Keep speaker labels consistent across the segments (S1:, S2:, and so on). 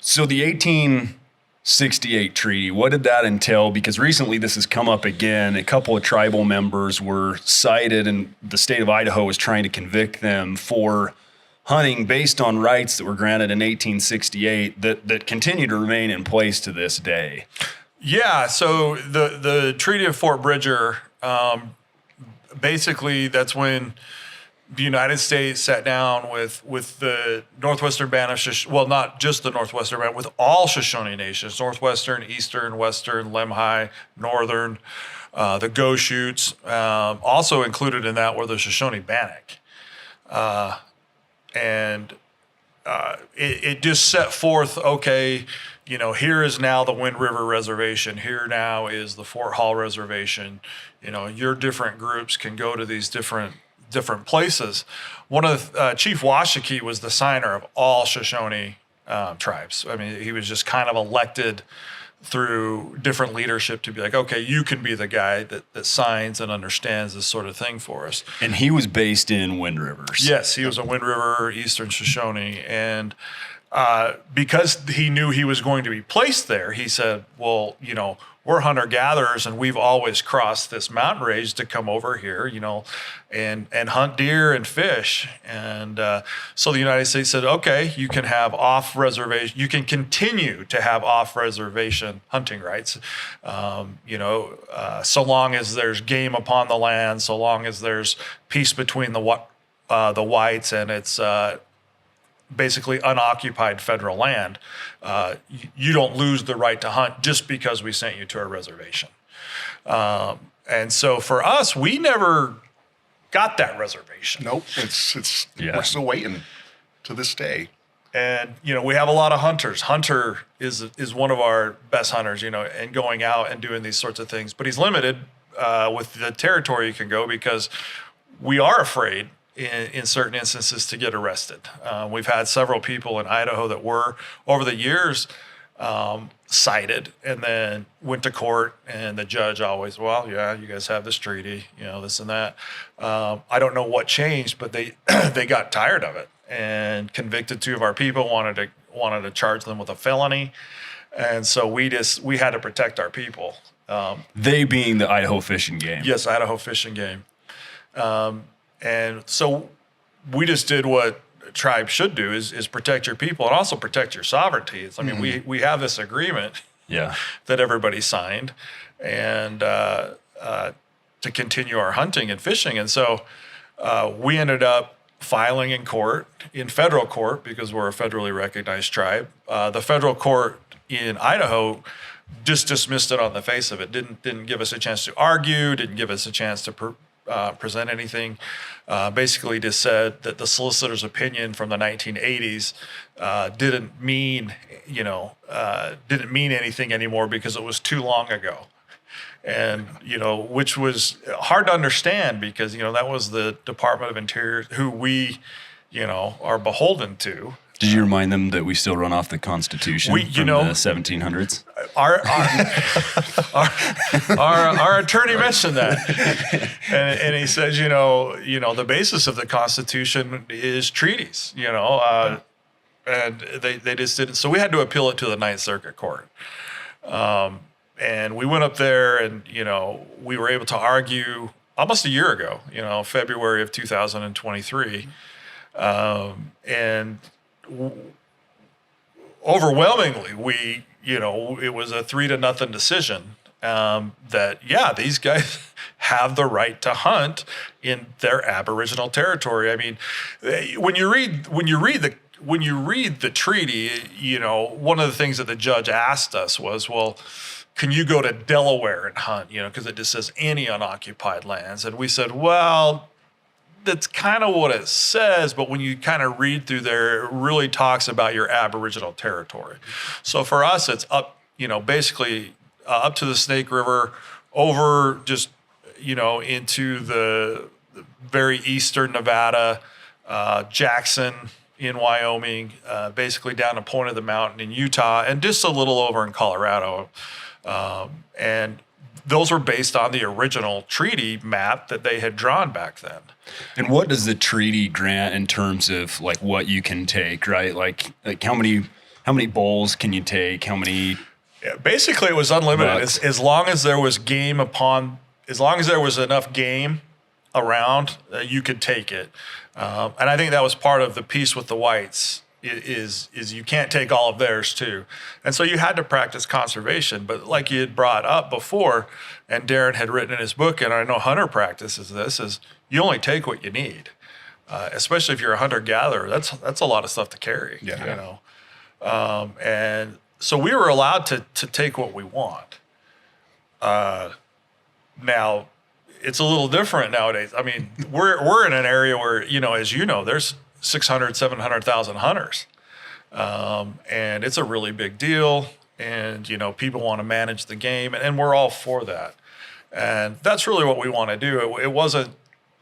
S1: So the 1868 treaty, what did that entail? Because recently this has come up again. A couple of tribal members were cited, and the state of Idaho was trying to convict them for hunting based on rights that were granted in 1868 that continue to remain in place to this day.
S2: Yeah, so the Treaty of Fort Bridger, basically that's when the United States sat down with the Northwestern Band of Shoshone, well, not just the Northwestern Band, with all Shoshone nations, Northwestern, Eastern, Western, Lemhi, Northern, the Goshutes. Also included in that were the Shoshone Bannock. It just set forth, okay, here is now the Wind River Reservation. Here now is the Fort Hall Reservation. Your different groups can go to these different places. One of Chief Washakie was the signer of all Shoshone tribes. I mean, he was just kind of elected through different leadership to be like, okay, you can be the guy that signs and understands this sort of thing for us.
S1: And he was based in Wind Rivers.
S2: Yes, he was a Wind River, Eastern Shoshone. And because he knew he was going to be placed there, he said, well, we're hunter-gatherers, and we've always crossed this mountain range to come over here, and hunt deer and fish. And so the United States said, okay, you can have off-reservation, you can continue to have off-reservation hunting rights, so long as there's game upon the land, so long as there's peace between the whites and it's basically unoccupied federal land. You don't lose the right to hunt just because we sent you to our reservation. And so for us, we never got that reservation.
S3: Nope, we're still waiting to this day.
S2: And we have a lot of hunters. Hunter is one of our best hunters, and going out and doing these sorts of things. But he's limited with the territory you can go because we are afraid in certain instances to get arrested. We've had several people in Idaho that were, over the years, cited and then went to court, and the judge always, well, yeah, you guys have this treaty, this and that. I don't know what changed, but they they got tired of it and convicted two of our people, wanted to charge them with a felony. And so we had to protect our people.
S1: They being the Idaho Fish and Game.
S2: Yes, Idaho Fish and Game. And so we just did what tribes should do is protect your people and also protect your sovereignty. I mean, we have this agreement that everybody signed and to continue our hunting and fishing. And so we ended up filing in federal court, because we're a federally recognized tribe. The federal court in Idaho just dismissed it on the face of it. Didn't give us a chance to argue, didn't give us a chance to present anything. Basically just said that the solicitor's opinion from the 1980s didn't mean anything anymore because it was too long ago. And, which was hard to understand because, that was the Department of Interior who we, are beholden to.
S1: Did you remind them that we still run off the Constitution from the 1700s?
S2: Our attorney mentioned that, and he says, the basis of the Constitution is treaties, and they just didn't. So we had to appeal it to the Ninth Circuit Court, and we went up there, and we were able to argue almost a year ago, February of 2023, and overwhelmingly, it was a 3-0 decision that, these guys have the right to hunt in their Aboriginal territory. I mean, when you read the treaty, one of the things that the judge asked us was, well, can you go to Delaware and hunt? Because it just says any unoccupied lands. And we said, well, that's kind of what it says, but when you kind of read through there, it really talks about your Aboriginal territory. So for us, it's up, basically up to the Snake River, over just, into the very eastern Nevada, Jackson in Wyoming, basically down to Point of the Mountain in Utah, and just a little over in Colorado. And those were based on the original treaty map that they had drawn back then.
S1: And what does the treaty grant in terms of like what you can take, right? Like how many How many bulls can you take? How many?
S2: Yeah, basically, it was unlimited as long as there was as long as there was enough game around, you could take it. And I think that was part of the piece with the whites is you can't take all of theirs too. And so you had to practice conservation. But like you had brought up before, and Darren had written in his book, and I know Hunter practices this, is you only take what you need. Especially if you're a hunter-gatherer, that's a lot of stuff to carry.
S3: Yeah.
S2: You know, and so we were allowed to take what we want. Now, it's a little different nowadays. I mean, we're in an area where, you know, as you know, there's 600, 700,000 hunters. And it's a really big deal. And, you know, people want to manage the game, and we're all for that. And that's really what we want to do. It wasn't,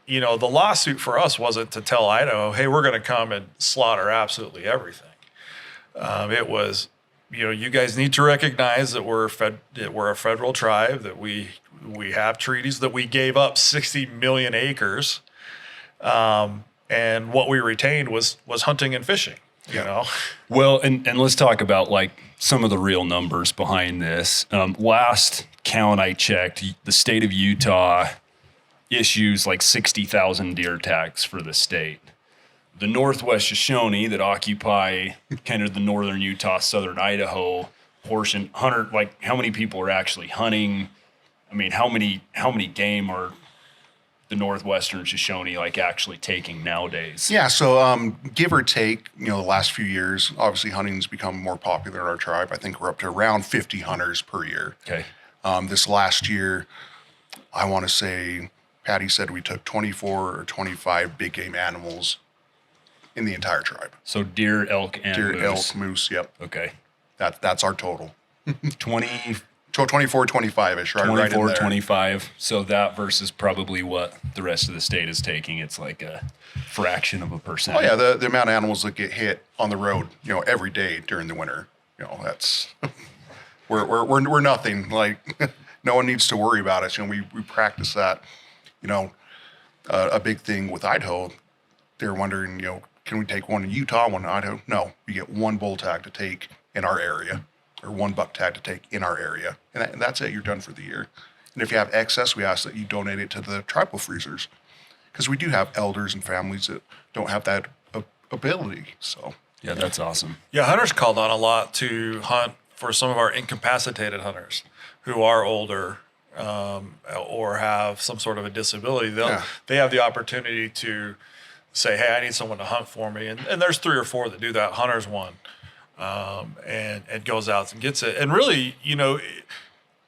S2: you know, the lawsuit for us wasn't to tell Idaho, hey, we're going to come and slaughter absolutely everything. It was, you know, you guys need to recognize that we're a federal tribe, that we have treaties, that we gave up 60 million acres, and what we retained was hunting and fishing. You know.
S1: Well, and let's talk about like some of the real numbers behind this. Last count I checked, the state of Utah issues like 60,000 deer tags for the state. The Northwest Shoshone that occupy kind of the northern Utah, southern Idaho portion, like how many people are actually hunting? I mean, how many game are the Northwestern Shoshone like actually taking nowadays?
S3: Yeah, so give or take, you know, the last few years, obviously hunting's become more popular in our tribe. I think we're up to around 50 hunters per year.
S1: Okay.
S3: This last year, I want to say, Patty said we took 24 or 25 big game animals in the entire tribe.
S1: So deer, elk, and
S3: deer,
S1: moose.
S3: elk, moose, yep.
S1: Okay.
S3: That's our total.
S1: 24,
S3: 25-ish, right in there.
S1: 25. So that versus probably what the rest of the state is taking. It's like a fraction of a percent.
S3: Oh yeah, the amount of animals that get hit on the road, you know, every day during the winter. You know, that's we're nothing. Like no one needs to worry about us. You know, we practice that. You know, a big thing with Idaho, they're wondering, you know, can we take one in Utah, one in Idaho? No, you get one bull tag to take in our area, or one buck tag to take in our area, and that's it. You're done for the year. And if you have excess, we ask that you donate it to the tribal freezers, because we do have elders and families that don't have that ability. So
S1: yeah, that's awesome.
S2: Yeah, hunters called on a lot to hunt for some of our incapacitated hunters who are older or have some sort of a disability. They have the opportunity to say, hey, I need someone to hunt for me. And there's 3 or 4 that do that. Hunter's one. And goes out and gets it. And really, you know,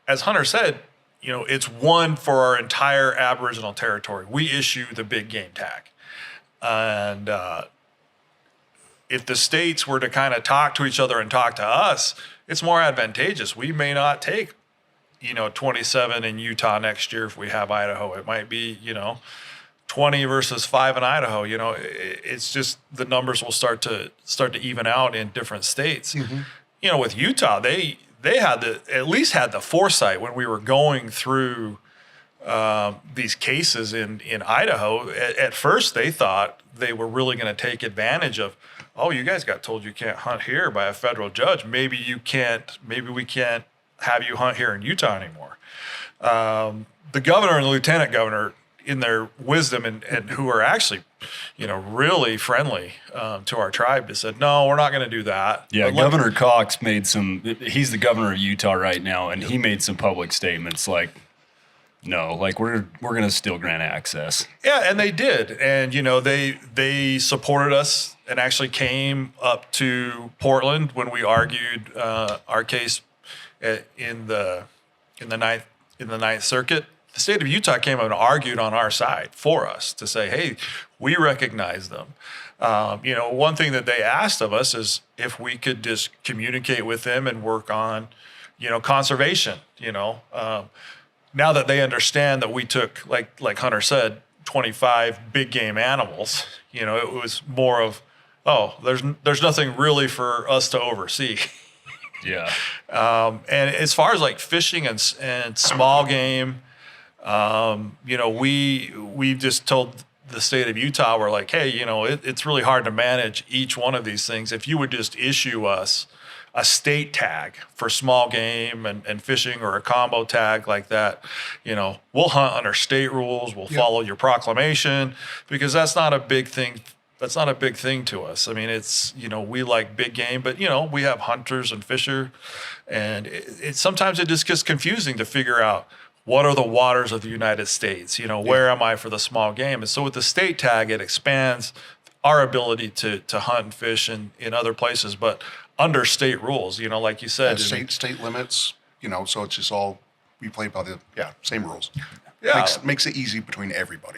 S2: as Hunter said, you know, it's one for our entire Aboriginal territory. We issue the big game tag. And if the states were to kind of talk to each other and talk to us, it's more advantageous. We may not take, you know, 27 in Utah next year if we have Idaho. It might be, you know, 20 versus 5 in Idaho. You know, it's just the numbers will start to even out in different states. Mm-hmm. You know, with Utah, they had at least had the foresight when we were going through these cases in Idaho. At first, they thought they were really going to take advantage of, oh, you guys got told you can't hunt here by a federal judge. Maybe we can't have you hunt here in Utah anymore. The governor and the lieutenant governor, in their wisdom and who are actually, you know, really friendly to our tribe, has said, no, we're not going to do that.
S1: Yeah, Governor Cox he's the governor of Utah right now, and he made some public statements like, no, like we're going to still grant access.
S2: Yeah, and they did. And, you know, they supported us and actually came up to Portland when we argued our case in the Ninth Circuit. The state of Utah came up and argued on our side for us to say, hey, we recognize them. You know, one thing that they asked of us is if we could just communicate with them and work on, you know, conservation, you know. Now that they understand that we took, like Hunter said, 25 big game animals, you know, it was more of, oh, there's nothing really for us to oversee.
S1: Yeah.
S2: And as far as like fishing and small game, you know, we just told the state of Utah, we're like, hey, you know, it's really hard to manage each one of these things. If you would just issue us a state tag for small game and fishing, or a combo tag like that, we'll hunt under state rules. We'll follow your proclamation, because that's not a big thing. That's not a big thing to us. I mean, it's, we like big game, but, we have hunters and fisher, and sometimes it just gets confusing to figure out what are the waters of the United States, where am I for the small game? And so with the state tag, it expands our ability to hunt and fish in other places, but under state rules, like you said.
S3: State limits, so it's just all, we play by the same rules.
S2: Yeah.
S3: Makes it easy between everybody.